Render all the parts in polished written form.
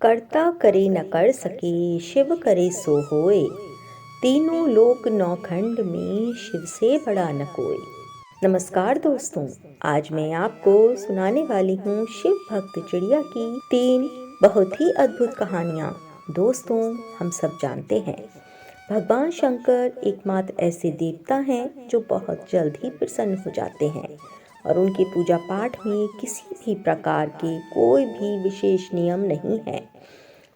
कर्ता करे न कर सके, शिव करे सो होए। तीनों लोक नौखंड में शिव से बड़ा न कोई। नमस्कार दोस्तों, आज मैं आपको सुनाने वाली हूँ शिव भक्त चिड़िया की 3 बहुत ही अद्भुत कहानियाँ। दोस्तों, हम सब जानते हैं भगवान शंकर एकमात्र ऐसे देवता हैं जो बहुत जल्द ही प्रसन्न हो जाते हैं और उनके पूजा पाठ में किसी भी प्रकार के कोई भी विशेष नियम नहीं है।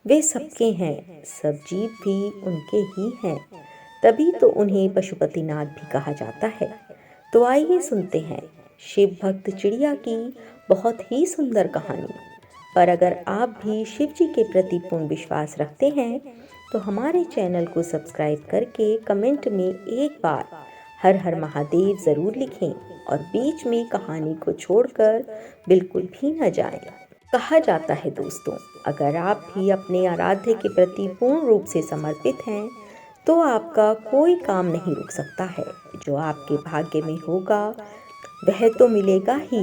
वे सबके हैं, सब जीव भी उनके ही हैं, तभी तो उन्हें पशुपतिनाथ भी कहा जाता है। तो आइए सुनते हैं शिव भक्त चिड़िया की बहुत ही सुंदर कहानी। पर अगर आप भी शिव जी के प्रति पूर्ण विश्वास रखते हैं तो हमारे चैनल को सब्सक्राइब करके कमेंट में एक बार हर हर महादेव ज़रूर लिखें और बीच में कहानी को छोड़कर बिल्कुल भी न जाएं। कहा जाता है दोस्तों, अगर आप भी अपने आराध्य के प्रति पूर्ण रूप से समर्पित हैं तो आपका कोई काम नहीं रुक सकता है। जो आपके भाग्य में होगा वह तो मिलेगा ही,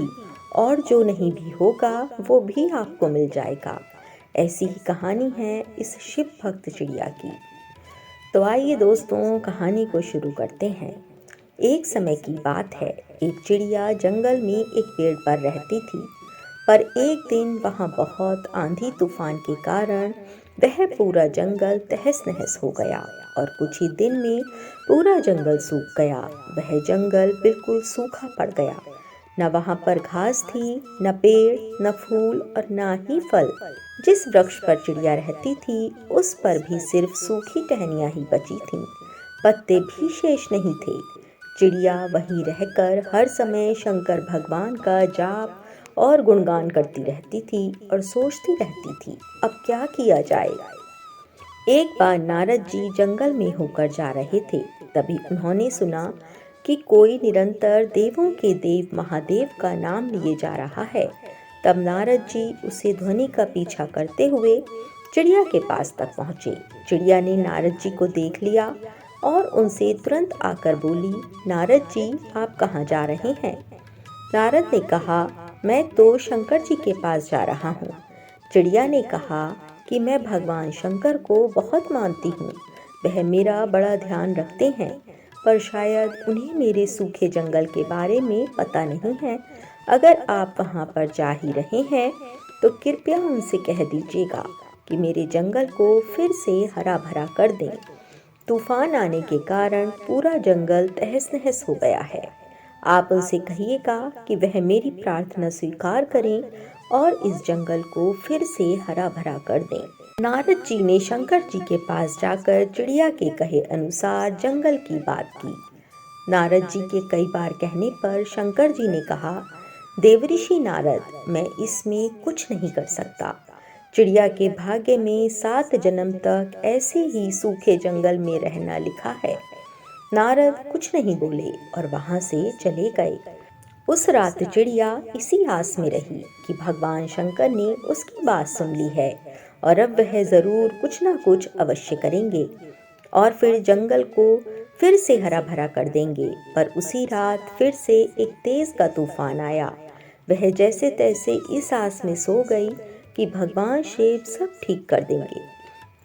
और जो नहीं भी होगा वो भी आपको मिल जाएगा। ऐसी ही कहानी है इस शिव भक्त चिड़िया की। तो आइए दोस्तों, कहानी को शुरू करते हैं। एक समय की बात है, एक चिड़िया जंगल में एक पेड़ पर रहती थी। पर एक दिन वहाँ बहुत आंधी तूफान के कारण वह पूरा जंगल तहस नहस हो गया और कुछ ही दिन में पूरा जंगल सूख गया। वह जंगल बिल्कुल सूखा पड़ गया। न वहाँ पर घास थी, न पेड़, न फूल और न ही फल। जिस वृक्ष पर चिड़िया रहती थी उस पर भी सिर्फ सूखी टहनियाँ ही बची थीं, पत्ते भी शेष नहीं थे। चिड़िया वहीं रहकर हर समय शंकर भगवान का जाप और गुणगान करती रहती थी और सोचती रहती थी, अब क्या किया जाए। एक बार नारद जी जंगल में होकर जा रहे थे, तभी उन्होंने सुना कि कोई निरंतर देवों के देव महादेव का नाम लिए जा रहा है। तब नारद जी उसे ध्वनि का पीछा करते हुए चिड़िया के पास तक पहुँचे। चिड़िया ने नारद जी को देख लिया और उनसे तुरंत आकर बोली, नारद जी, आप कहाँ जा रहे हैं? नारद ने कहा, मैं तो शंकर जी के पास जा रहा हूँ। चिड़िया ने कहा कि मैं भगवान शंकर को बहुत मानती हूँ, वह मेरा बड़ा ध्यान रखते हैं, पर शायद उन्हें मेरे सूखे जंगल के बारे में पता नहीं है। अगर आप वहाँ पर जा ही रहे हैं तो कृपया उनसे कह दीजिएगा कि मेरे जंगल को फिर से हरा भरा कर दें। तूफान आने के कारण पूरा जंगल तहस नहस हो गया है। आप उनसे कहिएगा कि वह मेरी प्रार्थना स्वीकार करें और इस जंगल को फिर से हरा भरा कर दें। नारद जी ने शंकर जी के पास जाकर चिड़िया के कहे अनुसार जंगल की बात की। नारद जी के कई बार कहने पर शंकर जी ने कहा, देवऋषि नारद, मैं इसमें कुछ नहीं कर सकता। चिड़िया के भाग्य में 7 जन्म तक ऐसे ही सूखे जंगल में रहना लिखा है। नारद कुछ नहीं बोले और वहां से चले गए। उस रात चिड़िया इसी आस में रही कि भगवान शंकर ने उसकी बात सुन ली है और अब वह जरूर कुछ ना कुछ अवश्य करेंगे और फिर जंगल को फिर से हरा भरा कर देंगे। पर उसी रात फिर से एक तेज का तूफान आया। वह जैसे तैसे इस आस में सो गई कि भगवान शिव सब ठीक कर देंगे।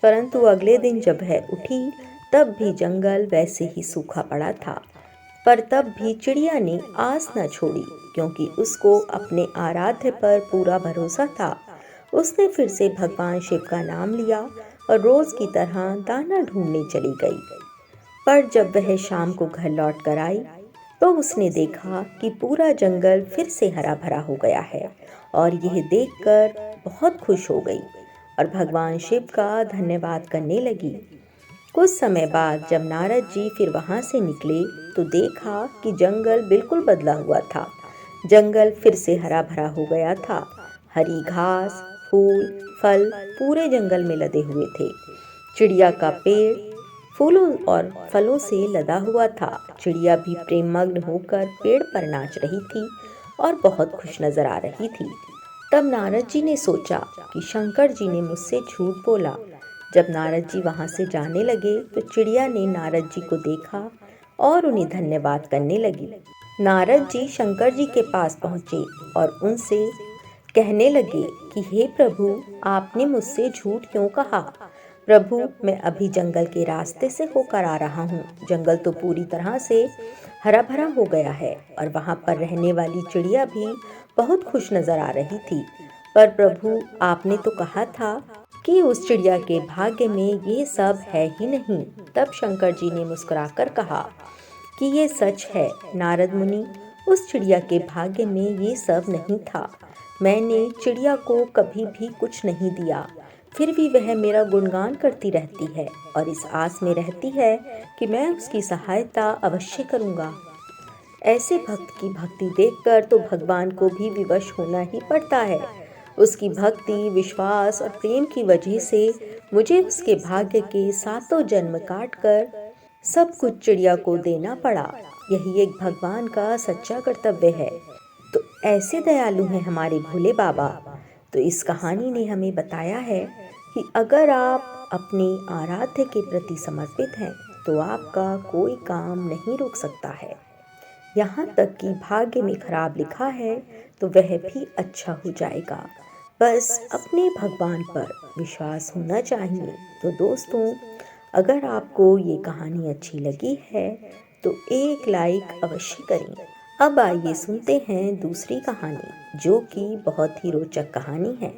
परंतु अगले दिन जब वह उठी तब भी जंगल वैसे ही सूखा पड़ा था। पर तब भी चिड़िया ने आस न छोड़ी, क्योंकि उसको अपने आराध्य पर पूरा भरोसा था। उसने फिर से भगवान शिव का नाम लिया और रोज की तरह दाना ढूंढने चली गई। पर जब वह शाम को घर लौट कर आई तो उसने देखा कि पूरा जंगल फिर से हरा भरा हो गया है और यह देखकर बहुत खुश हो गई और भगवान शिव का धन्यवाद करने लगी। कुछ समय बाद जब नारद जी फिर वहां से निकले तो देखा कि जंगल बिल्कुल बदला हुआ था। जंगल फिर से हरा भरा हो गया था। हरी घास, फूल, फल पूरे जंगल में लदे हुए थे। चिड़िया का पेड़ फूलों और फलों से लदा हुआ था। चिड़िया भी प्रेममग्न होकर पेड़ पर नाच रही थी और बहुत खुश नजर आ रही थी। तब नारद जी ने सोचा कि शंकर जी ने मुझसे झूठ बोला। जब नारद जी वहां से जाने लगे तो चिड़िया ने नारद जी को देखा और उन्हें धन्यवाद करने लगी। नारद जी शंकर जी के पास पहुँचे और उनसे कहने लगे कि हे प्रभु, आपने मुझसे झूठ क्यों कहा? प्रभु, मैं अभी जंगल के रास्ते से होकर आ रहा हूँ। जंगल तो पूरी तरह से हरा भरा हो गया है और वहाँ पर रहने वाली चिड़िया भी बहुत खुश नजर आ रही थी। पर प्रभु, आपने तो कहा था कि उस चिड़िया के भाग्य में ये सब है ही नहीं। तब शंकर जी ने मुस्कुराकर कहा कि ये सच है नारद मुनि, उस चिड़िया के भाग्य में ये सब नहीं था। मैंने चिड़िया को कभी भी कुछ नहीं दिया, फिर भी वह मेरा गुणगान करती रहती है और इस आस में रहती है कि मैं उसकी सहायता अवश्य करूँगा। ऐसे भक्त की भक्ति देखकर तो भगवान को भी विवश होना ही पड़ता है। उसकी भक्ति, विश्वास और प्रेम की वजह से मुझे उसके भाग्य के सातों जन्म काटकर सब कुछ चिड़िया को देना पड़ा। यही एक भगवान का सच्चा कर्तव्य है। तो ऐसे दयालु हैं हमारे भोले बाबा। तो इस कहानी ने हमें बताया है कि अगर आप अपने आराध्य के प्रति समर्पित हैं तो आपका कोई काम नहीं रोक सकता है। यहाँ तक कि भाग्य में खराब लिखा है तो वह भी अच्छा हो जाएगा। बस अपने भगवान पर विश्वास होना चाहिए। तो दोस्तों, अगर आपको ये कहानी अच्छी लगी है तो एक लाइक अवश्य करें। अब आइए सुनते हैं दूसरी कहानी, जो कि बहुत ही रोचक कहानी है।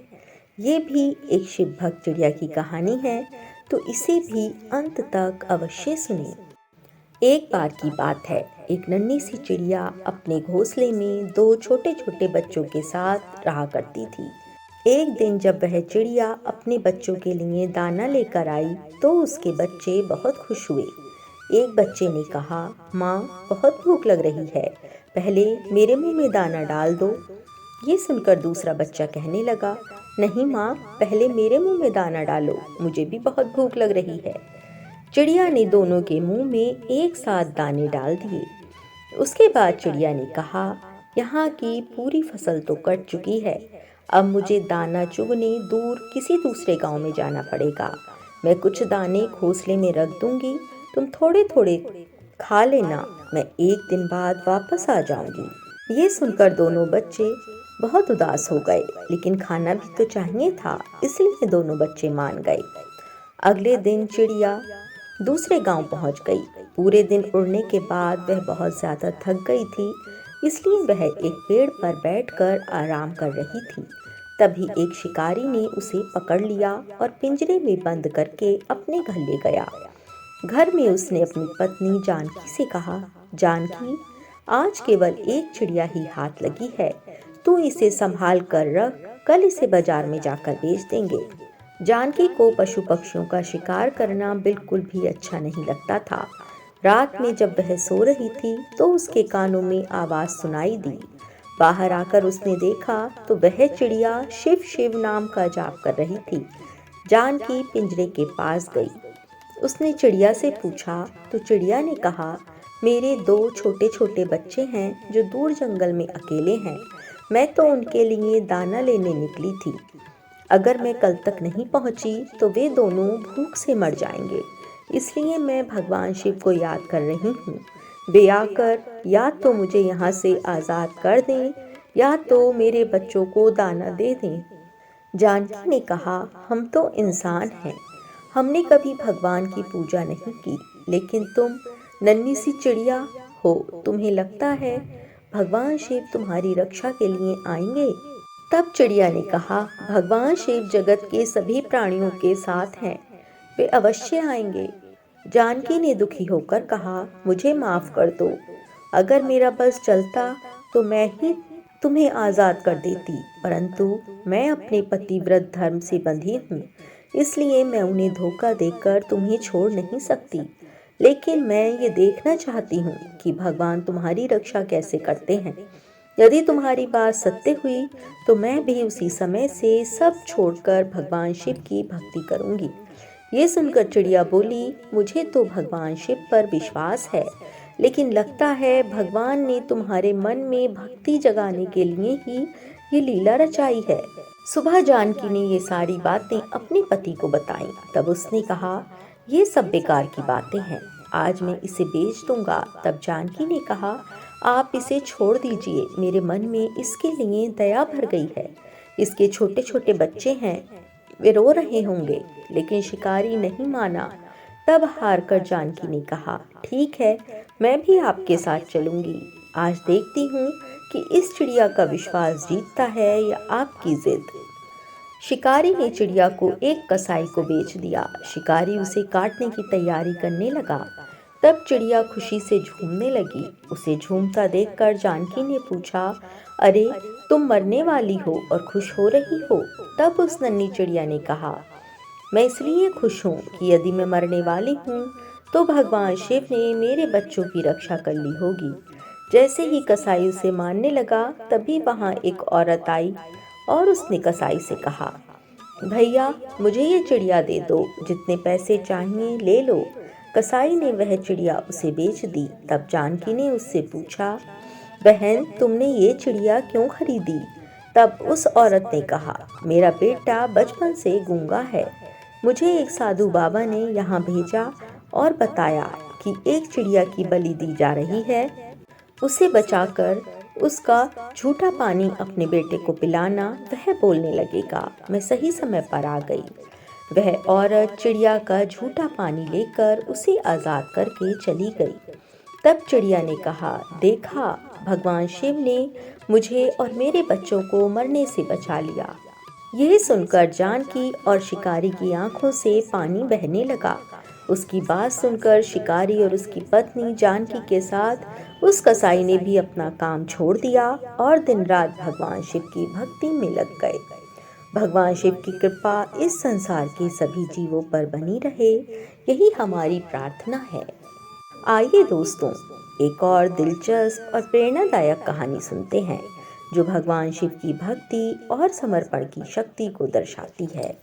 ये भी एक शिव भक्त चिड़िया की कहानी है, तो इसे भी अंत तक अवश्य सुनें। एक बार की बात है, एक नन्ही सी चिड़िया अपने घोंसले में दो छोटे छोटे बच्चों के साथ रहा करती थी। एक दिन जब वह चिड़िया अपने बच्चों के लिए दाना लेकर आई तो उसके बच्चे बहुत खुश हुए। एक बच्चे ने कहा, माँ, बहुत भूख लग रही है, पहले मेरे मुंह में दाना डाल दो। ये सुनकर दूसरा बच्चा कहने लगा, नहीं माँ, पहले मेरे मुंह में दाना डालो, मुझे भी बहुत भूख लग रही है। चिड़िया ने दोनों के मुंह में एक साथ दाने डाल दिए। उसके बाद चिड़िया ने कहा, यहाँ की पूरी फसल तो कट चुकी है, अब मुझे दाना चुगने दूर किसी दूसरे गांव में जाना पड़ेगा। मैं कुछ दाने घोंसले में रख दूंगी, तुम थोड़े थोड़े खा लेना, मैं एक दिन बाद वापस आ जाऊंगी। ये सुनकर दोनों बच्चे बहुत उदास हो गए, लेकिन खाना भी तो चाहिए था, इसलिए दोनों बच्चे मान गए। अगले दिन चिड़िया दूसरे गांव पहुंच गई। पूरे दिन उड़ने के बाद वह बहुत ज़्यादा थक गई थी, इसलिए वह एक पेड़ पर बैठकर आराम कर रही थी। तभी एक शिकारी ने उसे पकड़ लिया और पिंजरे में बंद करके अपने घर ले गया। घर में उसने अपनी पत्नी जानकी से कहा, जानकी, आज केवल एक चिड़िया ही हाथ लगी है, तू इसे संभाल कर रख, कल इसे बाजार में जाकर बेच देंगे। जानकी को पशु पक्षियों का शिकार करना बिल्कुल भी अच्छा नहीं लगता था। रात में जब वह सो रही थी तो उसके कानों में आवाज सुनाई दी। बाहर आकर उसने देखा तो वह चिड़िया शिव शिव नाम का जाप कर रही थी। जानकी पिंजरे के पास गई। उसने चिड़िया से पूछा तो चिड़िया ने कहा, मेरे दो छोटे छोटे बच्चे हैं जो दूर जंगल में अकेले हैं, मैं तो उनके लिए दाना लेने निकली थी। अगर मैं कल तक नहीं पहुंची तो वे दोनों भूख से मर जाएंगे, इसलिए मैं भगवान शिव को याद कर रही हूँ। वे आकर या तो मुझे यहाँ से आज़ाद कर दें या तो मेरे बच्चों को दाना दे दें। जानकी ने कहा, हम तो इंसान हैं, हमने कभी भगवान की पूजा नहीं की, लेकिन तुम नन्ही सी चिड़िया हो, तुम्हें लगता है भगवान शिव तुम्हारी रक्षा के लिए आएंगे? तब चिड़िया ने कहा, भगवान शिव जगत के सभी प्राणियों के साथ हैं, वे अवश्य आएंगे। जानकी ने दुखी होकर कहा, मुझे माफ कर दो, अगर मेरा बस चलता तो मैं ही तुम्हें आज़ाद कर देती, परंतु मैं अपने पतिव्रत धर्म से बंधी हूँ, इसलिए मैं उन्हें धोखा देकर तुम्हें छोड़ नहीं सकती। लेकिन मैं ये देखना चाहती हूँ कि भगवान तुम्हारी रक्षा कैसे करते हैं। यदि तुम्हारी बात सत्य हुई तो मैं भी उसी समय से सब छोड़कर भगवान शिव की भक्ति करूंगी। ये सुनकर चिड़िया बोली, मुझे तो भगवान शिव पर विश्वास है, लेकिन लगता है भगवान ने तुम्हारे मन में भक्ति जगाने के लिए ही ये लीला रचाई है। सुबह जानकी ने ये सारी बातें अपने पति को बताई। तब उसने कहा, ये सब बेकार की बातें हैं, आज मैं इसे बेच दूंगा। तब जानकी ने कहा, आप इसे छोड़ दीजिए, मेरे मन में इसके लिए दया भर गई है। इसके छोटे छोटे बच्चे हैं, वे रो रहे होंगे। लेकिन शिकारी नहीं माना। तब हारकर जानकी ने कहा, ठीक है, मैं भी आपके साथ चलूंगी। आज देखती हूँ कि इस चिड़िया का विश्वास जीतता है या आपकी जिद। शिकारी ने चिड़िया को एक कसाई को बेच दिया। शिकारी उसे काटने की तैयारी करने लगा। तब चिड़िया खुशी से झूमने लगी। उसे झूमता देखकर जानकी ने पूछा, अरे, तुम मरने वाली हो और खुश हो रही हो? तब उस नन्ही चिड़िया ने कहा, मैं इसलिए खुश हूँ कि यदि मैं मरने वाली हूँ तो भगवान शिव ने मेरे बच्चों की रक्षा कर ली होगी। जैसे ही कसाई उसे मारने लगा, तभी वहाँ एक औरत आई और उसने कसाई से कहा, भैया, मुझे ये चिड़िया दे दो, जितने पैसे चाहिए ले लो। कसाई ने वह चिड़िया उसे बेच दी। तब जानकी ने उससे पूछा, बहन, तुमने ये चिड़िया क्यों खरीदी? तब उस औरत ने कहा, मेरा बेटा बचपन से गूंगा है। मुझे एक साधु बाबा ने यहाँ भेजा और बताया कि एक चिड़िया की बलि दी जा रही है। उसे बचाकर उसका झूठा पानी अपने बेटे को पिलाना, वह बोलने लगेगा। मैं सही समय पर आ गई। वह औरत चिड़िया का झूठा पानी लेकर उसे आज़ाद करके चली गई। तब चिड़िया ने कहा, देखा, भगवान शिव ने मुझे और मेरे बच्चों को मरने से बचा लिया। यह सुनकर जानकी और शिकारी की आंखों से पानी बहने लगा। उसकी बात सुनकर शिकारी और उसकी पत्नी जानकी के साथ उस कसाई ने भी अपना काम छोड़ दिया और दिन रात भगवान शिव की भक्ति में लग गए। भगवान शिव की कृपा इस संसार के सभी जीवों पर बनी रहे, यही हमारी प्रार्थना है। आइए दोस्तों, एक और दिलचस्प और प्रेरणादायक कहानी सुनते हैं जो भगवान शिव की भक्ति और समर्पण की शक्ति को दर्शाती है।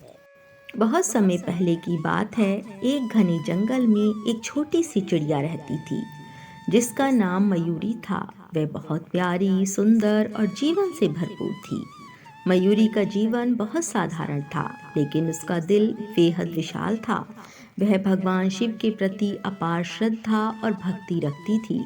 बहुत समय पहले की बात है। एक घने जंगल में एक छोटी सी चिड़िया रहती थी जिसका नाम मयूरी था। वह बहुत प्यारी, सुंदर और जीवन से भरपूर थी। मयूरी का जीवन बहुत साधारण था, लेकिन उसका दिल बेहद विशाल था। वह भगवान शिव के प्रति अपार श्रद्धा और भक्ति रखती थी।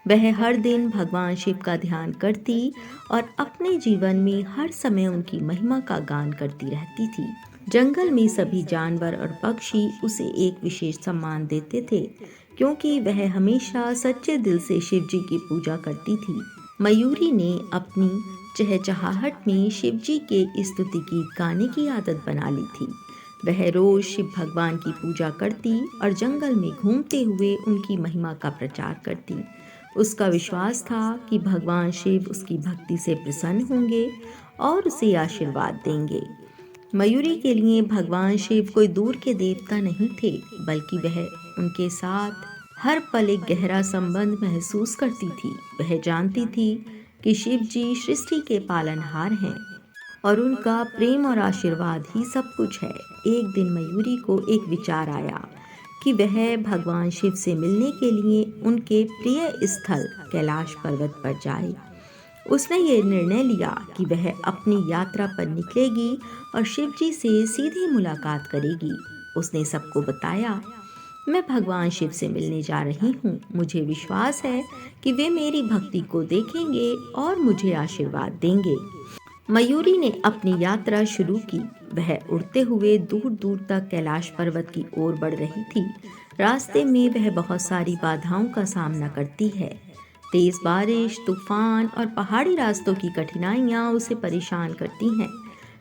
वह हर दिन भगवान शिव का ध्यान करती और अपने जीवन में हर समय उनकी महिमा का गान करती रहती थी। जंगल में सभी जानवर और पक्षी उसे एक विशेष सम्मान देते थे, क्योंकि वह हमेशा सच्चे दिल से शिव जी की पूजा करती थी। मयूरी ने अपनी चहचहाहट में शिव जी के स्तुति गीत गाने की आदत बना ली थी। वह रोज शिव भगवान की पूजा करती और जंगल में घूमते हुए उनकी महिमा का प्रचार करती। उसका विश्वास था कि भगवान शिव उसकी भक्ति से प्रसन्न होंगे और उसे आशीर्वाद देंगे। मयूरी के लिए भगवान शिव कोई दूर के देवता नहीं थे, बल्कि वह उनके साथ हर पल एक गहरा संबंध महसूस करती थी। वह जानती थी कि शिव जी सृष्टि के पालनहार हैं और उनका प्रेम और आशीर्वाद ही सब कुछ है। एक दिन मयूरी को एक विचार आया कि वह भगवान शिव से मिलने के लिए उनके प्रिय स्थल कैलाश पर्वत पर जाए। उसने ये निर्णय लिया कि वह अपनी यात्रा पर निकलेगी और शिव जी से सीधी मुलाकात करेगी। उसने सबको बताया, मैं भगवान शिव से मिलने जा रही हूँ। मुझे विश्वास है कि वे मेरी भक्ति को देखेंगे और मुझे आशीर्वाद देंगे। मयूरी ने अपनी यात्रा शुरू की। वह उड़ते हुए दूर दूर तक कैलाश पर्वत की ओर बढ़ रही थी। रास्ते में वह बहुत सारी बाधाओं का सामना करती है। तेज बारिश, तूफान और पहाड़ी रास्तों की कठिनाइयाँ उसे परेशान करती हैं,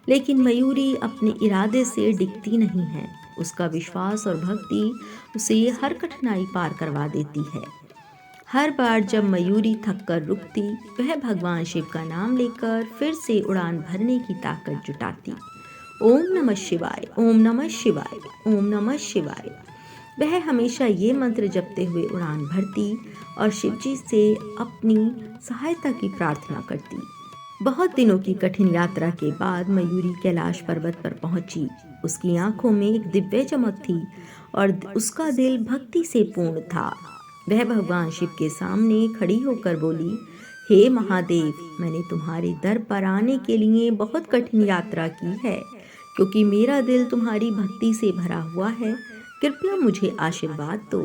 लेकिन मयूरी अपने इरादे से डिगती नहीं है। उसका विश्वास और भक्ति उसे हर कठिनाई पार करवा देती है। हर बार जब मयूरी थककर रुकती, वह भगवान शिव का नाम लेकर फिर से उड़ान भरने की ताकत जुटाती। ओम नमः शिवाय, ओम नमः शिवाय, ओम नमः शिवाय। वह हमेशा ये मंत्र जपते हुए उड़ान भरती और शिव जी से अपनी सहायता की प्रार्थना करती। बहुत दिनों की कठिन यात्रा के बाद मयूरी कैलाश पर्वत पर पहुंची। उसकी आंखों में एक दिव्य चमक थी और उसका दिल भक्ति से पूर्ण था। वह भगवान शिव के सामने खड़ी होकर बोली, हे महादेव, मैंने तुम्हारे दर पर आने के लिए बहुत कठिन यात्रा की है, क्योंकि मेरा दिल तुम्हारी भक्ति से भरा हुआ है। कृपया मुझे आशीर्वाद दो।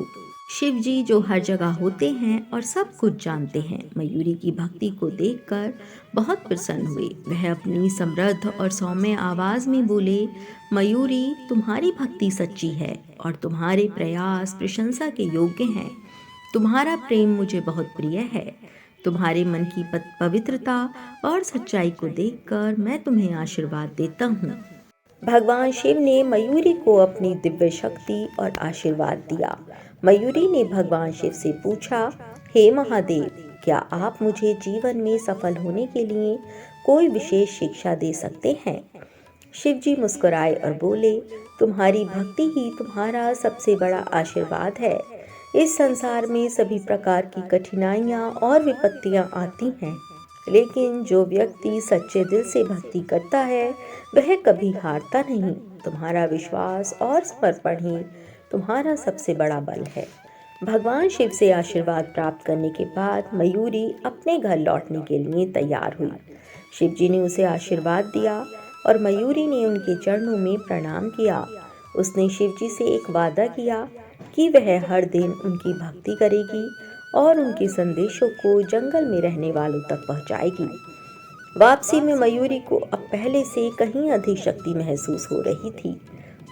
शिव जी जो हर जगह होते हैं और सब कुछ जानते हैं, मयूरी की भक्ति को देखकर बहुत प्रसन्न हुए। वह अपनी समृद्ध और सौम्य आवाज में बोले, मयूरी, तुम्हारी भक्ति सच्ची है और तुम्हारे प्रयास प्रशंसा के योग्य हैं। तुम्हारा प्रेम मुझे बहुत प्रिय है। तुम्हारे मन की पवित्रता और सच्चाई को देखकर मैं तुम्हें आशीर्वाद देता हूँ। भगवान शिव ने मयूरी को अपनी दिव्य शक्ति और आशीर्वाद दिया। मयूरी ने भगवान शिव से पूछा, हे महादेव, क्या आप मुझे जीवन में सफल होने के लिए कोई विशेष शिक्षा दे सकते हैं? शिव जी मुस्कुराए और बोले, तुम्हारी भक्ति ही तुम्हारा सबसे बड़ा आशीर्वाद है। इस संसार में सभी प्रकार की कठिनाइयाँ और विपत्तियाँ आती हैं, लेकिन जो व्यक्ति सच्चे दिल से भक्ति करता है वह कभी हारता नहीं। तुम्हारा विश्वास और समर्पण ही तुम्हारा सबसे बड़ा बल है। भगवान शिव से आशीर्वाद प्राप्त करने के बाद मयूरी अपने घर लौटने के लिए तैयार हुई। शिव जी ने उसे आशीर्वाद दिया और मयूरी ने उनके चरणों में प्रणाम किया। उसने शिव जी से एक वादा किया कि वह हर दिन उनकी भक्ति करेगी और उनके संदेशों को जंगल में रहने वालों तक पहुंचाएगी। वापसी में मयूरी को अब पहले से कहीं अधिक शक्ति महसूस हो रही थी।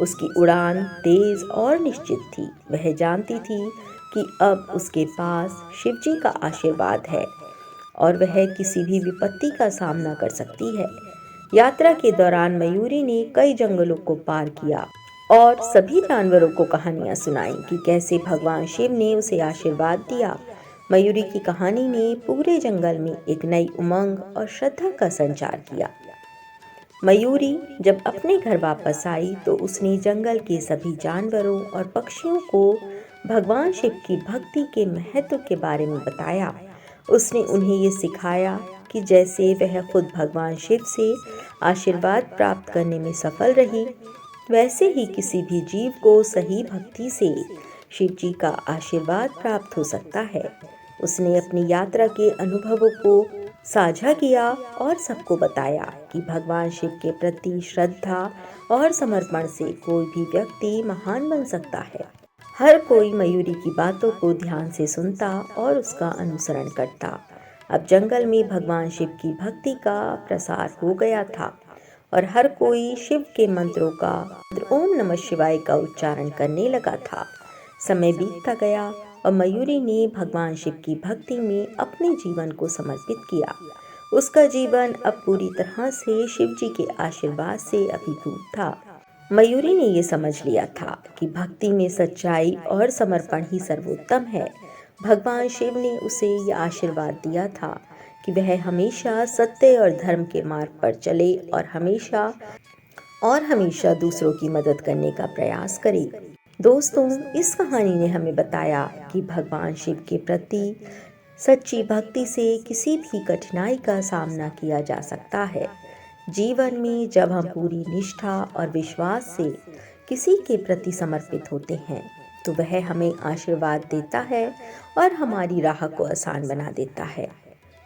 उसकी उड़ान तेज और निश्चित थी। वह जानती थी कि अब उसके पास शिव जी का आशीर्वाद है और वह किसी भी विपत्ति का सामना कर सकती है। यात्रा के दौरान मयूरी ने कई जंगलों को पार किया और सभी जानवरों को कहानियां सुनाई कि कैसे भगवान शिव ने उसे आशीर्वाद दिया। मयूरी की कहानी ने पूरे जंगल में एक नई उमंग और श्रद्धा का संचार किया। मयूरी जब अपने घर वापस आई तो उसने जंगल के सभी जानवरों और पक्षियों को भगवान शिव की भक्ति के महत्व के बारे में बताया। उसने उन्हें ये सिखाया कि जैसे वह खुद भगवान शिव से आशीर्वाद प्राप्त करने में सफल रही, वैसे ही किसी भी जीव को सही भक्ति से शिव जी का आशीर्वाद प्राप्त हो सकता है। उसने अपनी यात्रा के अनुभवों को साझा किया और सबको बताया कि भगवान शिव के प्रति श्रद्धा और समर्पण से कोई भी व्यक्ति महान बन सकता है। हर कोई मयूरी की बातों को ध्यान से सुनता और उसका अनुसरण करता। अब जंगल में भगवान शिव की भक्ति का प्रसार हो गया था और हर कोई शिव के मंत्रों का ओम नमः शिवाय का उच्चारण करने लगा था। समय बीतता गया और मयूरी ने भगवान शिव की भक्ति में अपने जीवन को समर्पित किया। उसका जीवन अब पूरी तरह से शिव जी के आशीर्वाद से अभिभूत था। मयूरी ने ये समझ लिया था कि भक्ति में सच्चाई और समर्पण ही सर्वोत्तम है। भगवान शिव ने उसे यह आशीर्वाद दिया था कि वह हमेशा सत्य और धर्म के मार्ग पर चले और हमेशा दूसरों की मदद करने का प्रयास करे। दोस्तों, इस कहानी ने हमें बताया कि भगवान शिव के प्रति सच्ची भक्ति से किसी भी कठिनाई का सामना किया जा सकता है। जीवन में जब हम पूरी निष्ठा और विश्वास से किसी के प्रति समर्पित होते हैं तो वह हमें आशीर्वाद देता है और हमारी राह को आसान बना देता है।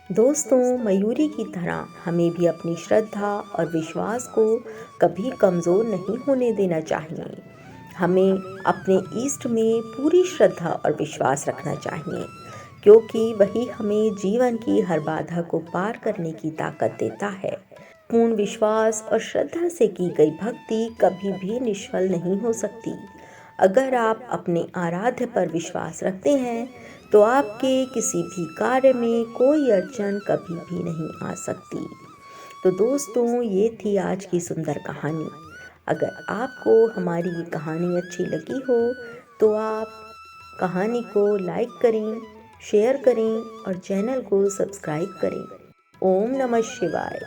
दोस्तों, मयूरी की तरह हमें भी अपनी श्रद्धा और विश्वास को कभी कमज़ोर नहीं होने देना चाहिए। हमें अपने इष्ट में पूरी श्रद्धा और विश्वास रखना चाहिए, क्योंकि वही हमें जीवन की हर बाधा को पार करने की ताकत देता है। पूर्ण विश्वास और श्रद्धा से की गई भक्ति कभी भी निष्फल नहीं हो सकती। अगर आप अपने आराध्य पर विश्वास रखते हैं तो आपके किसी भी कार्य में कोई अड़चन कभी भी नहीं आ सकती। तो दोस्तों, ये थी आज की सुंदर कहानी। अगर आपको हमारी ये कहानी अच्छी लगी हो तो आप कहानी को लाइक करें, शेयर करें और चैनल को सब्सक्राइब करें। ओम नमः शिवाय।